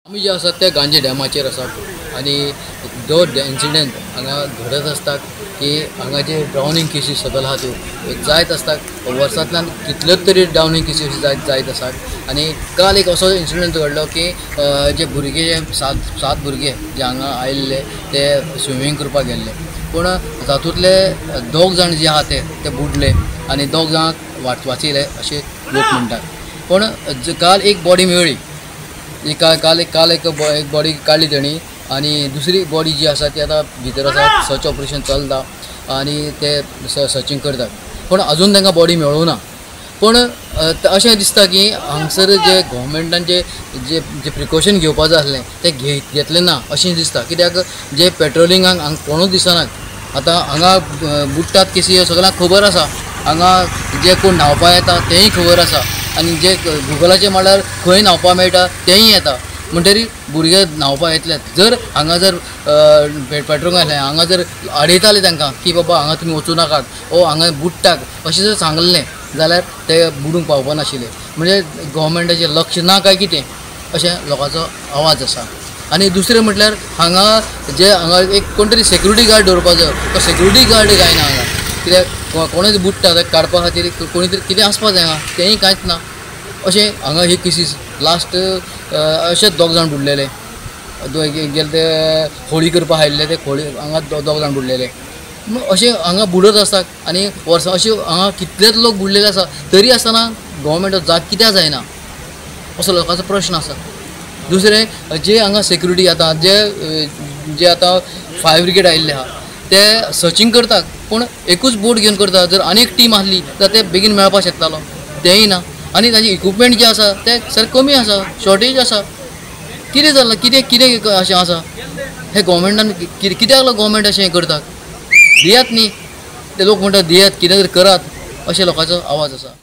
आमी जे आसात ते गांजे डॅमाचेर आसात आनी जो इन्सिडेंट हांगा घडत आसता की हांगा जे ड्रावनींग केसीस सकयल आहा त्यो जायत आसतात वर्सांतल्यान कितल्योच तरी ड्रावनींग केसीस जायत आसात आनी काल एक असो इन्सिडेंट घडलो की जे भुरगे सात भुरगे जे हांगा आयिल्ले ते स्विमींग करपाक गेल्ले पूण तातूंतले 2 जाण जे आहा ते बुडले आनी 2 जाणांक वाचयले अशे लोक म्हणटात पूण काल एक बॉडी मेळ्ळी काल एक बॉडी काडली तेणी आनी दुसरी बॉडी जी आसा ती आतां भितर आसा सर्च ऑपरेशन चलता आनी ते सर्चिंग करतात पूण अजून तांकां बॉडी मेळूं ना पूण अशें दिसता की हांगसर जे गव्हर्मेंटान जे प्रिकॉशन घेवपाक जाय आसलें ते घेतलें ना अशें दिसता कित्याक जे पेट्रोलिंगाक हांगा कोणूच दिसनात आतां हांगा बुडटात केसी सगळ्यांक खबर आसा हांगा जे कोण न्हांवपाक येता तेंय खबर आसा आनी जे गुगलाचेर म्हळ्यार खंय न्हांवपाक मेळटा तेंय येता म्हणटरी भुरगे न्हांवपाक येतलेत जर हांगा जर पेट्रोल घातलें हांगा जर आडयताले तांकां की बाबा हांगा तुमी वचूं नाकात ओ हांगा बुडटात अशें जर सांगलें जाल्यार ते बुडूंक पावपा नाशिल्ले म्हणजे गव्हर्मेंटाचें लक्ष ना काय कितें अशें लोकांचो आवाज आसा आनी दुसरें म्हटल्यार हांगा एक कोण तरी सेक्युरिटी गार्ड दवरपाक जाय तो सेक्युरिटी गार्ड जायना हांगा कित्याक कोणूय बुडटा ताका काडपा खातीर कोणी तरी कितें आसपा जाय हांगा तेंय कांयच ना अशें हांगा हे केसीस लास्ट अशेच 2 जाण बुडलेले गेले ते होळी करपाक आयिल्ले ते होळी हांगा 2 जाण बुडलेले अशें हांगा बुडत आसतात आनी वर्सां अशें हांगा कितलेच लोक बुडलेले आसा तरी आसतना गव्हर्मेंटाक जाग कित्याक जायना असो लोकांचो प्रश्न आसा दुसरें जे हांगा सेक्युरिटी आतां जे आतां फायर ब्रिगेड आयिल्ले आहा ते सर्चिंग करतात पूण एकूच बोट घेवन करता जर आनीक टीम आसली जाल्यार ते बेगीन मेळपाक शकतालो तेंय ना आनी तांचे इक्विपमेंट जे आसा ते सारकें कमी आसा शॉर्टेज आसा कितें जालां कितें अशें आसा हे गव्हर्मेंटान कित्याक गव्हर्मेंट अशें हें करतात दियात न्ही ते लोक म्हणटात दियात कितें तरी करात अशें लोकांचो आवाज आसा.